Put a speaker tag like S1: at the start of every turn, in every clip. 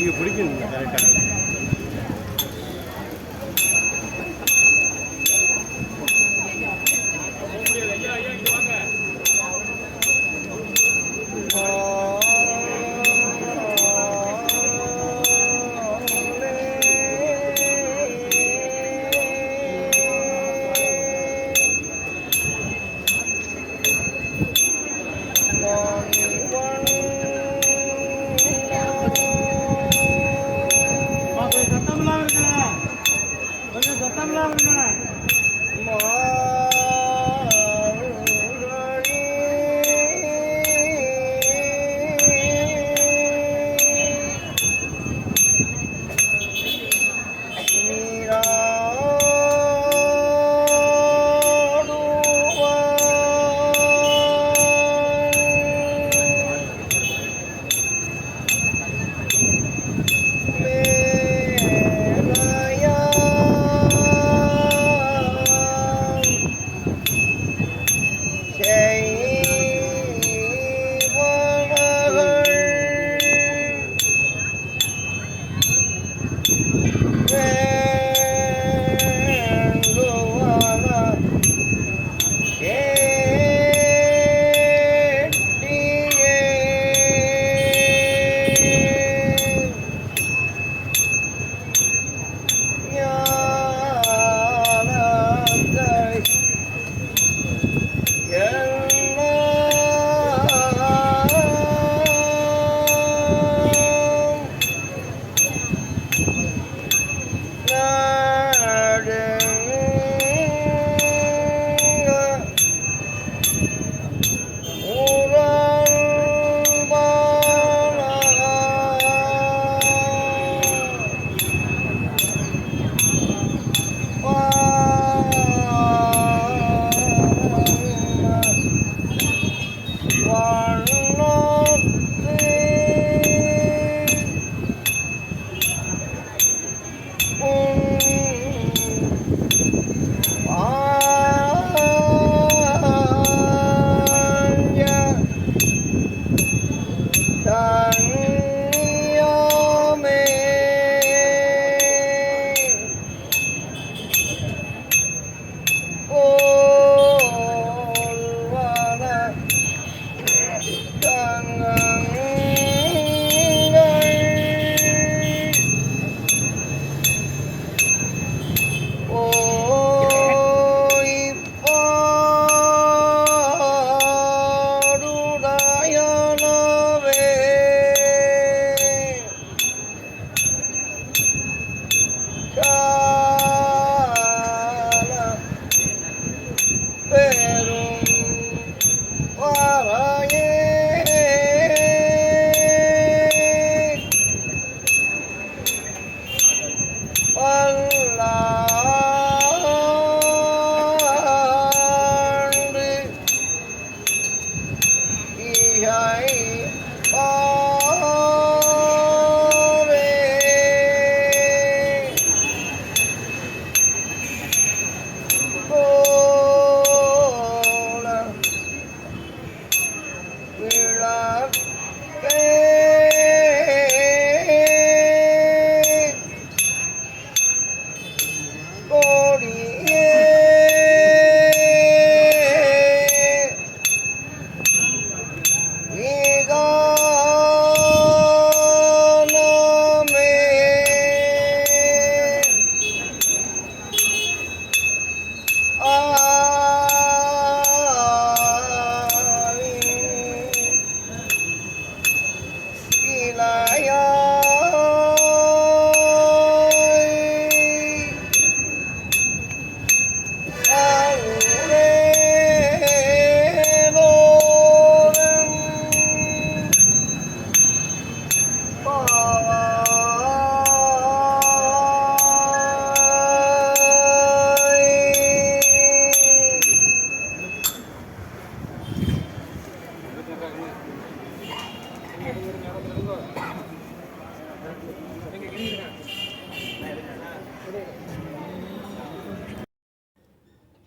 S1: நீங்கள் பிடிக்கணும் கரெக்டாக.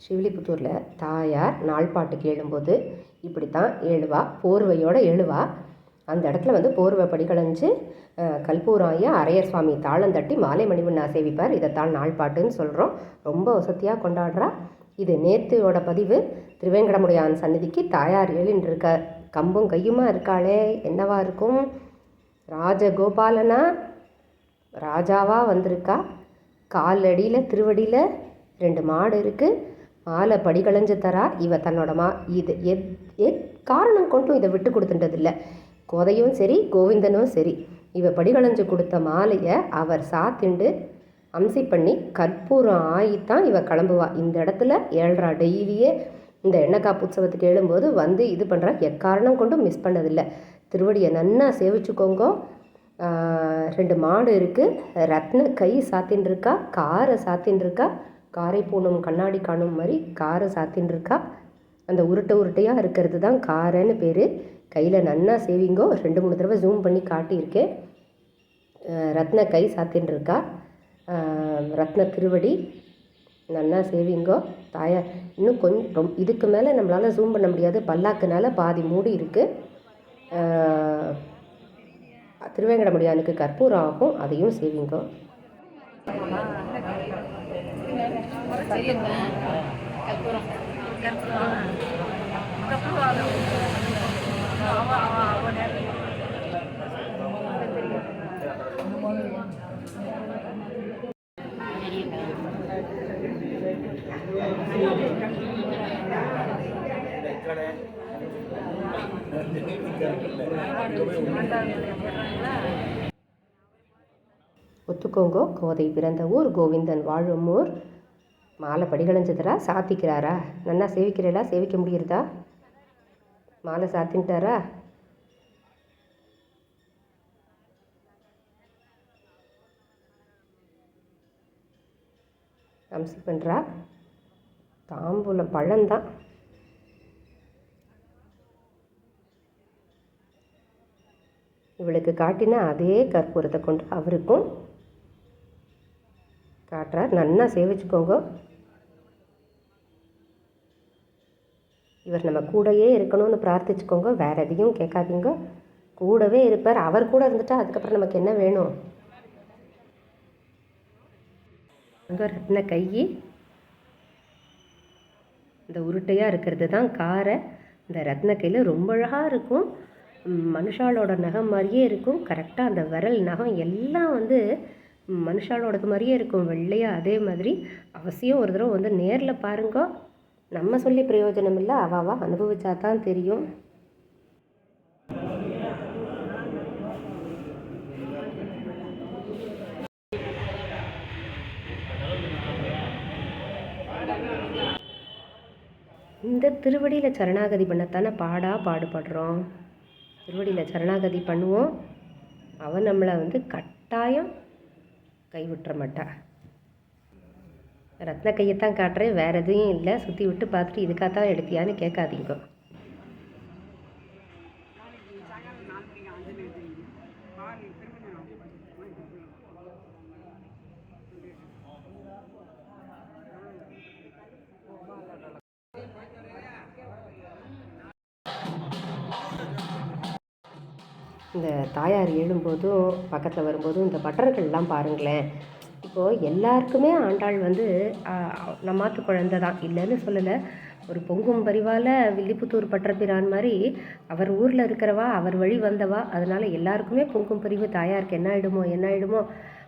S2: ஸ்ரீவில்லிபுத்தூரில் தாயார் நாள்பாட்டுக்கு எழும்போது இப்படித்தான் எழுவா, போர்வையோடு எழுவா.
S1: அந்த இடத்துல வந்து போர்வை படிகளைஞ்சு கல்பூராய அரையர் சுவாமி தாளம் தட்டி மாலை மணிவண்ணா சேவிப்பார். இதைத்தான் நாள் பாட்டுன்னு சொல்கிறோம். ரொம்ப வசதியாக கொண்டாடுறா. இது நேத்தியோட பதிவு. திருவேங்கடமுடையான் சந்நிதிக்கு தாயார் ஏழின்னு இருக்க கம்பும் கையுமா இருக்காளே, என்னவா இருக்கும்? ராஜகோபாலனா ராஜாவாக வந்திருக்கா. காலடியில் திருவடியில் 2 மாடு இருக்குது. மாலை படிகளைஞ்சு தரா. இவ தன்னோட இது காரணம் கொண்டும் இதை விட்டு கொடுத்துட்டதில்லை. கோதையும் சரி கோவிந்தனும் சரி, இவ படிகளைஞ்சு கொடுத்த மாலையை அவர் சாத்திண்டு அம்சி பண்ணி கற்பூரம் ஆகித்தான் இவ கிளம்புவா. இந்த இடத்துல 7:30 டெய்லியே இந்த எண்ணெய்க்காப்பு உற்சவத்துக்கு எழும்போது வந்து இது பண்ணுறா. எக்காரணம் கொண்டும் மிஸ் பண்ணதில்லை. திருவடியை நன்னா சேவிச்சுக்கோங்க. 2 மாடு இருக்குது. ரத்ன கை சாத்தின்னு இருக்கா. காரை சாத்தின்னு இருக்கா. காரை பூணும் கண்ணாடி காணும் மாதிரி காரை சாத்தின்னு இருக்கா. அந்த உருட்டையாக இருக்கிறது தான் காரைன்னு பேர். கையில் நன்னா சேவிங்கோ. 2-3 தடவை ஜூம் பண்ணி காட்டியிருக்கேன். ரத்ன கை சாத்தின்னு இருக்கா. ரத்ன திருவடி நன்னா சேவிங்கோ. தாயார் இன்னும் கொஞ்சம் இதுக்கு மேலே நம்மளால் ஜூம் பண்ண முடியாது, பல்லாக்குனால பாதி மூடி இருக்குது. திருவேங்கடமுடியானுக்கு கற்பூரம் ஆகும், அதையும் சேவிங்கோ. ஒத்துக்கோங்கோ. கோதை பிறந்த ஊர், கோவிந்தன் வாழும் ஊர். மாலை படிகளைஞ்சதுரா, சாத்திக்கிறாரா? நன்னா சேவிக்கிறீங்களா? சேவிக்க முடியுறதா? மாலை சாத்தின்ட்டாரா? அம்சி பண்ணுறா. தாம்பூலம் பழம்தான். இவளுக்கு காட்டினா அதே கற்பூரத்தை கொண்டு அவருக்கும் காட்டுறார். நன்னா சேவிச்சுக்கோங்க. இவர் நம்ம கூடயே இருக்கணும்னு பிரார்த்திச்சுக்கோங்க. வேறு எதையும் கேட்காதீங்க. கூடவே இருப்பார். அவர் கூட இருந்துட்டா அதுக்கப்புறம் நமக்கு என்ன வேணும்? அங்கே ரத்ன கை, இந்த உருட்டையாக இருக்கிறது தான் காரை. இந்த ரத்ன கையில் ரொம்ப அழகாக இருக்கும். மனுஷாலோட நகம் மாதிரியே இருக்கும். கரெக்டாக அந்த விரல் நகம் எல்லாம் வந்து மனுஷாலோடது மாதிரியே இருக்கும், வெள்ளையாக. அதே மாதிரி அவசியம் ஒரு தடவை வந்து நேரில் பாருங்க. நம்ம சொல்லி பிரயோஜனம் இல்லை, அவாவா அனுபவிச்சா தான் தெரியும். இந்த திருவடியில் சரணாகதி பண்ணத்தானே பாடுபடுறோம். திருவடியில் சரணாகதி பண்ணுவோம். அவன் நம்மளை வந்து கட்டாயம் கைவிட்டுற மாட்டா. ரத்ன கையைத்தான் காட்டுறேன், வேறு எதுவும் இல்லை. சுற்றி விட்டு பார்த்துட்டு இதுக்காகத்தான் எடுத்தியான்னு கேட்காதீங்க. இந்த தாயார் எழும்போதும் பக்கத்தில் வரும்போதும் இந்த பட்டர்கள்லாம் பாருங்களேன். இப்போது எல்லாருக்குமே ஆண்டாள் வந்து நம்மாத்து குழந்தை தான், இல்லைன்னு சொல்லலை. ஒரு பொங்கும் பரிவால் வில்லிபுத்தூர் பட்டர்பிரான் மாதிரி அவர் ஊரில் இருக்கிறவா, அவர் வழி வந்தவா. அதனால் எல்லாருக்குமே பொங்கும் பரிவு. தாயாருக்கு என்ன ஆகிடுமோ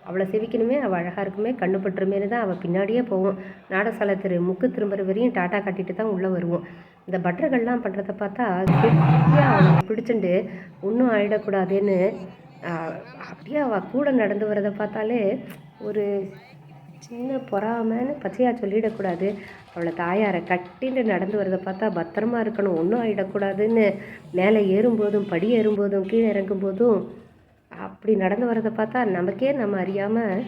S1: அவளை செவிக்கணுமே, அவள் அழகாக இருக்குமே, கண்ணு பட்டுருமேனு தான் அவள் பின்னாடியே போவோம். நாடசாலை முக்கு திரும்புற வரையும் டாட்டா காட்டிட்டு தான் உள்ளே வருவோம். இந்த பட்டர்கள்லாம் பண்ணுறத பார்த்தா கெட்டியாக அவளுக்கு பிடிச்சிண்டு ஒன்றும் ஆகிடக்கூடாதுன்னு அப்படியே அவள் கூட நடந்து வரதை பார்த்தாலே ஒரு சின்ன பொறாமன்னு பச்சையாக சொல்லிடக்கூடாது. அவளை தாயாரை கட்டிட்டு நடந்து வரதை பார்த்தா பத்திரமா இருக்கணும், ஒன்றும் ஆகிடக்கூடாதுன்னு மேலே ஏறும்போதும் படி ஏறும்போதும் கீழே இறங்கும்போதும் அப்படி நடந்து வரதை பார்த்தா நமக்கே நம்ம அறியாமல்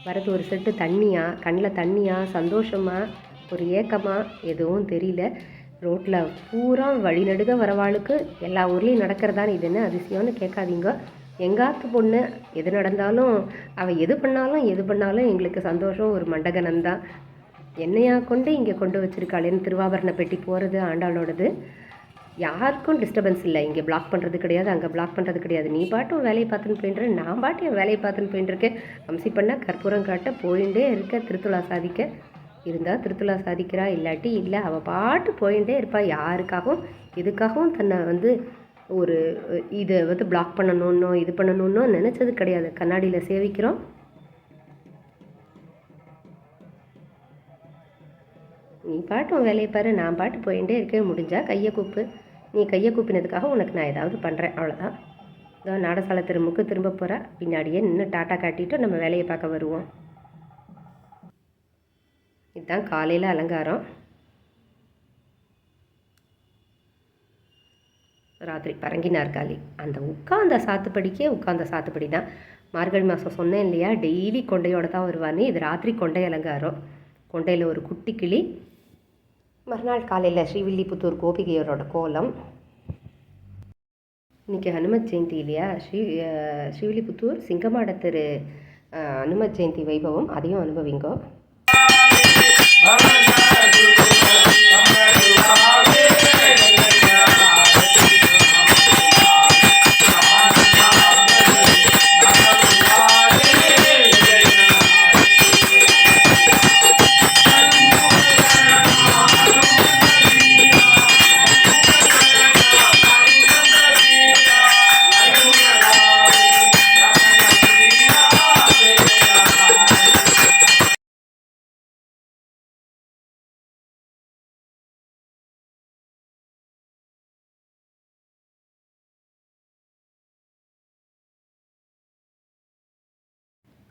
S1: வரது ஒரு செட்டு தண்ணியா, கண்ணில் தண்ணியா, சந்தோஷமா, ஒரு ஏக்கமாக, எதுவும் தெரியல. ரோட்டில் பூரா வழிநடுக வரவாளுக்கு எல்லா ஊர்லேயும் நடக்கிறதான்னு இது என்ன அதிசயம்னு கேட்காதீங்க. எங்காத்து பொண்ணு எது நடந்தாலும் அவள் எது பண்ணாலும் எங்களுக்கு சந்தோஷம், ஒரு மண்டகனந்தான். என்னையா கொண்டு இங்கே கொண்டு வச்சுருக்காளேன்னு திருவாபரண பெட்டி போகிறது ஆண்டாளோடது. யாருக்கும் டிஸ்டர்பன்ஸ் இல்லை. இங்கே பிளாக் பண்ணுறது கிடையாது, அங்கே பிளாக் பண்ணுறது கிடையாது. நீ பாட்டும் வேலையை பார்த்துன்னு போயின்ற, நான் பாட்டு என் வேலையை பார்த்துன்னு போயின்ட்டுருக்கேன். அம்சி பண்ணால் கற்பூரம் காட்ட போயிட்டே இருக்க, திருத்துழா சாதிக்க இருந்தால் திருத்துழா சாதிக்கிறா, இல்லாட்டி இல்லை. அவள் பாட்டு போயிட்டே இருப்பாள். யாருக்காகவும் எதுக்காகவும் தன்னை வந்து ஒரு இதை வந்து பிளாக் பண்ணணுன்னோ இது பண்ணணுன்னோ நினச்சது கிடையாது. கண்ணாடியில் சேவிக்கிறோம். நீ பாட்டு உன் வேலையை பாரு, நான் பாட்டு போயிட்டே இருக்கேன். முடிஞ்சால் கையை கூப்பு. நீ கையை கூப்பினதுக்காக உனக்கு நான் ஏதாவது பண்ணுறேன், அவ்வளோதான். இதோ நாடசாலை திரும்புக்கு திரும்ப போகிறா. பின்னாடியே நின்று டாட்டா காட்டிட்டு நம்ம வேலையை பார்க்க வருவோம். இதுதான் காலையில் அலங்காரம். ராத்திரி பரங்கி நாற்காலி. அந்த உட்கார்ந்த சாத்துப்படி தான். மார்கழி மாதம் சொன்னேன் இல்லையா, டெய்லி கொண்டையோடு தான் வருவான்னு. இது ராத்திரி கொண்டை அலங்காரம். கொண்டையில் ஒரு குட்டி கிளி. மறுநாள் காலையில் ஸ்ரீவில்லிபுத்தூர் கோபிகையரோட கோலம். இன்றைக்கி ஹனுமத் ஜெயந்தி இல்லையா, ஸ்ரீவில்லிபுத்தூர் சிங்கமாட திரு ஹனுமத் ஜெயந்தி வைபவம், அதையும் அனுபவிங்கோ.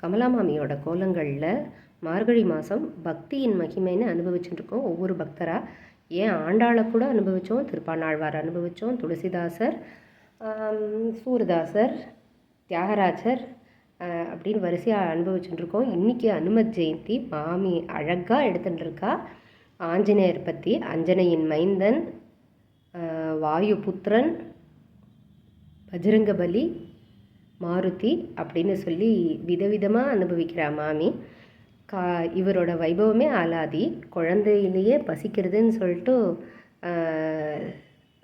S1: கமலா மாமியோட கோலங்களில் மார்கழி மாதம் பக்தியின் மகிமைன்னு அனுபவிச்சுட்டுருக்கோம் ஒவ்வொரு பக்தராக. ஏன் ஆண்டாளை கூட அனுபவித்தோம், திருப்பாணாழ்வார் அனுபவித்தோம், துளசிதாசர், சூரதாசர், தியாகராஜர் அப்படின்னு வரிசையாக அனுபவிச்சுட்டுருக்கோம். இன்றைக்கி அனுமத் ஜெயந்தி. மாமி அழகாக எடுத்துட்டுருக்கா ஆஞ்சநேயர் பற்றி. அஞ்சனையின் மைந்தன், வாயுபுத்திரன், பஜ்ரங்கபலி, மாருதி அப்படின்னு சொல்லி விதவிதமாக அனுபவிக்கிறா மாமி. இவரோட வைபவமே ஆலாதி. குழந்தையிலேயே பசிக்கிறதுன்னு சொல்லிட்டு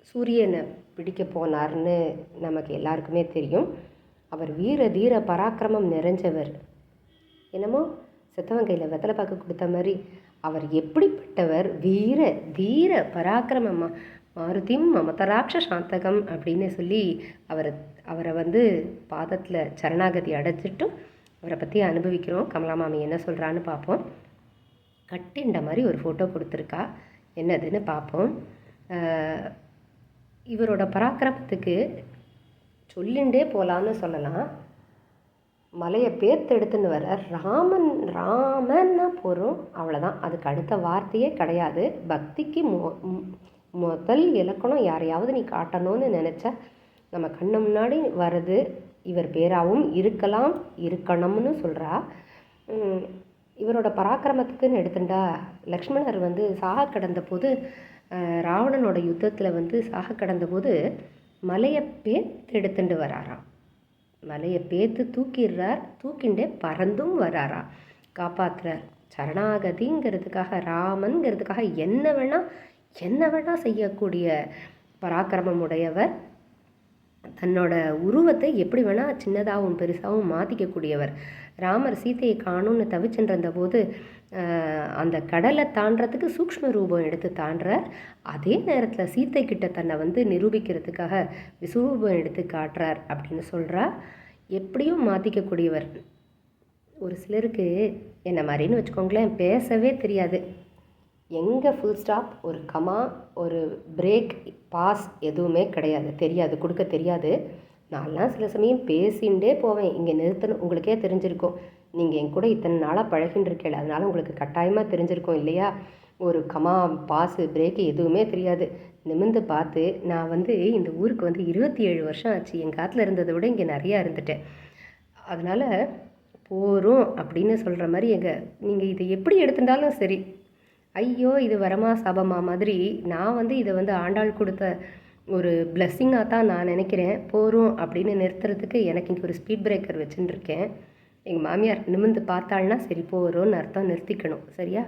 S1: சூரியனை பிடிக்க போனார்னு நமக்கு எல்லாருக்குமே தெரியும். அவர் வீர தீர பராக்கிரமம் நிறைஞ்சவர். என்னமோ செத்தவன் கையில் வெத்தலை பாக்கு கொடுத்த மாதிரி அவர் எப்படிப்பட்டவர், வீர தீர பராக்கிரமமாக. மாருதிம் மமதராட்ச சாந்தகம் அப்படின்னு சொல்லி அவரை வந்து பாதத்தில் சரணாகதி அடைச்சிட்டு அவரை பற்றி அனுபவிக்கிறோம். கமலா மாமி என்ன சொல்கிறான்னு பார்ப்போம். கட்டின்ற மாதிரி ஒரு ஃபோட்டோ கொடுத்துருக்கா, என்னதுன்னு பார்ப்போம். இவரோட பராக்கிரமத்துக்கு சொல்லிண்டே போகலான்னு சொல்லலாம். மலையை பேர்த்தெடுத்துன்னு வர ராமன்னா போகிறோம், அவ்வளோதான். அதுக்கு அடுத்த வார்த்தையே கிடையாது. பக்திக்கு முதல் இலக்கணம் யாரையாவது நீ காட்டணும்னு நினச்சா நம்ம கண்ணு முன்னாடி வர்றது இவர் பேராகவும் இருக்கலாம், இருக்கணும்னு சொல்கிறா. இவரோட பராக்கிரமத்துக்குன்னு எடுத்துட்டா, லக்ஷ்மணர் வந்து சாக கடந்த போது, ராவணனோட யுத்தத்தில் வந்து சாக கடந்த போது மலையை பேத்து எடுத்துட்டு வராராம். மலையை பேத்து தூக்கிடுறார், தூக்கிண்டே பறந்தும் வராரா காப்பாற்றுறார். சரணாகதிங்கிறதுக்காக, ராமன்கிறதுக்காக என்ன வேணால் செய்யக்கூடிய பராக்கிரமம் உடையவர். தன்னோட உருவத்தை எப்படி வேணால் சின்னதாகவும் பெருசாகவும் மாற்றிக்கக்கூடியவர். ராமர் சீத்தையை காணும்னு தவிச்சுன்ற போது அந்த கடலை தாண்டறதுக்கு சூக்ஷ்ம ரூபம் எடுத்து தாண்டுறார். அதே நேரத்தில் சீத்தை கிட்ட தன்னை வந்து நிரூபிக்கிறதுக்காக விஸ்வரூபம் எடுத்து காட்டுறார் அப்படின்னு சொல்கிறா. எப்படியும் மாற்றிக்கக்கூடியவர். ஒரு சிலருக்கு என்ன மாதிரின்னு வச்சுக்கோங்களேன், பேசவே தெரியாது. எங்கே ஃபுல் ஸ்டாப், ஒரு கமா, ஒரு பிரேக், பாஸ் எதுவுமே தெரியாது, கொடுக்க தெரியாது. நான்லாம் சில சமயம் பேசிகிட்டே போவேன். இங்கே நிறுத்தணும், உங்களுக்கே தெரிஞ்சிருக்கும். நீங்கள் என் கூட இத்தனை நாளாக பழகின்னு இருக்கல, அதனால் உங்களுக்கு கட்டாயமாக தெரிஞ்சிருக்கும் இல்லையா. ஒரு கமா, பாஸு, பிரேக்கு எதுவுமே தெரியாது. நிமிர்ந்து பார்த்து, நான் வந்து இந்த ஊருக்கு வந்து 27 வருஷம் ஆச்சு. எங்கள் காட்டில் இருந்ததை விட இங்கே நிறையா இருந்துட்டேன். அதனால் போகிறோம் அப்படின்னு சொல்கிற மாதிரி நீங்கள் இதை எப்படி எடுத்துட்டாலும் சரி, ஐயோ இது வரமா சாபமா மாதிரி, நான் வந்து இதை வந்து ஆண்டாள் கொடுத்த ஒரு பிளெஸ்ஸிங்காக தான் நான் நினைக்கிறேன். போகிறோம் அப்படின்னு நிறுத்துறதுக்கு எனக்கு இங்கே ஒரு ஸ்பீட் பிரேக்கர் வச்சுட்டுருக்கேன். எங்கள் மாமியார் நிமிர்ந்து பார்த்தாள்னா சரி போகிறோன்னு அர்த்தம், நிறுத்திக்கணும், சரியா.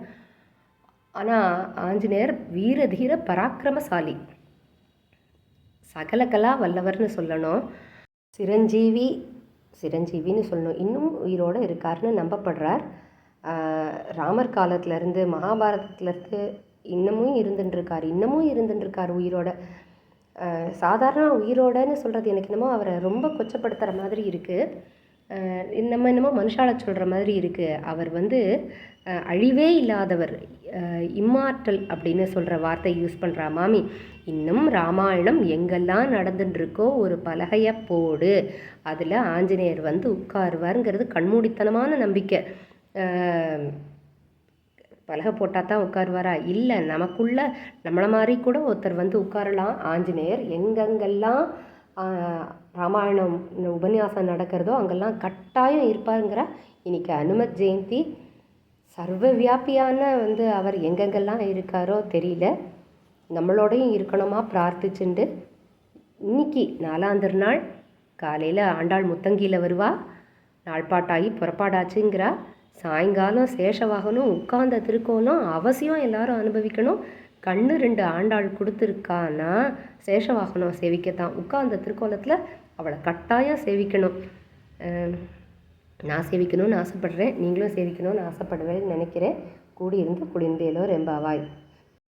S1: ஆனால் ஆஞ்சநேயர் வீர தீர பராக்கிரமசாலி. சகல கலா வல்லவர்னு சொல்லணும். சிரஞ்சீவின்னு சொல்லணும். இன்னும் உயிரோடு இருக்காருன்னு நம்பப்படுறார். ராமர் காலத்துலேருந்து மகாபாரதத்துலேருந்து இன்னமும் இருந்துட்டுருக்கார் உயிரோட. சாதாரண உயிரோடன்னு சொல்கிறது எனக்கு என்னமோ அவரை ரொம்ப கொச்சப்படுத்துகிற மாதிரி இருக்குது. நம்ம என்னமோ மனுஷால சொல்கிற மாதிரி இருக்குது. அவர் அழிவே இல்லாதவர், இம்மார்டல் அப்படின்னு சொல்கிற வார்த்தை யூஸ் பண்ணுறா மாமி. இன்னும் ராமாயணம் எங்கெல்லாம் நடந்துட்டுருக்கோ ஒரு பலகையை போடு, அதில் ஆஞ்சநேயர் உட்காருவாருங்கிறது கண்மூடித்தனமான நம்பிக்கை. பலகை போட்டால் தான் உட்காருவாரா? இல்லை, நமக்குள்ள நம்மளை மாதிரி கூட ஒருத்தர் உட்காரலாம். ஆஞ்சநேயர் எங்கெங்கெல்லாம் ராமாயணம் உபன்யாசம் நடக்கிறதோ அங்கெல்லாம் கட்டாயம் இருப்பாருங்கிற. இன்றைக்கி அனுமத் ஜெயந்தி. சர்வ வியாபியான அவர் எங்கெங்கெல்லாம் இருக்காரோ தெரியல. நம்மளோடையும் இருக்கணுமா பிரார்த்திச்சுண்டு இன்னைக்கு 4ஆம் திருநாள் காலையில் ஆண்டாள் முத்தங்கியில் வருவா. நாள்பாட்டாகி புறப்பாடாச்சுங்கிறா. சாயங்காலம் சேஷவாகனம் உட்கார்ந்த திருக்கோலம் அவசியம் எல்லாரும் அனுபவிக்கணும். கண்ணு 2 ஆண்டாள் கொடுத்துருக்கான்னா சேஷவாகனம் சேவிக்கத்தான். உட்கார்ந்த திருக்கோலத்தில் அவளை கட்டாயம் சேவிக்கணும். நான் சேவிக்கணும்னு ஆசைப்படுறேன். நீங்களும் சேவிக்கணும்னு ஆசைப்படுவேன்னு நினைக்கிறேன். கூடியிருந்து குளிர்ந்தேலோ ரெம்பாவாய்.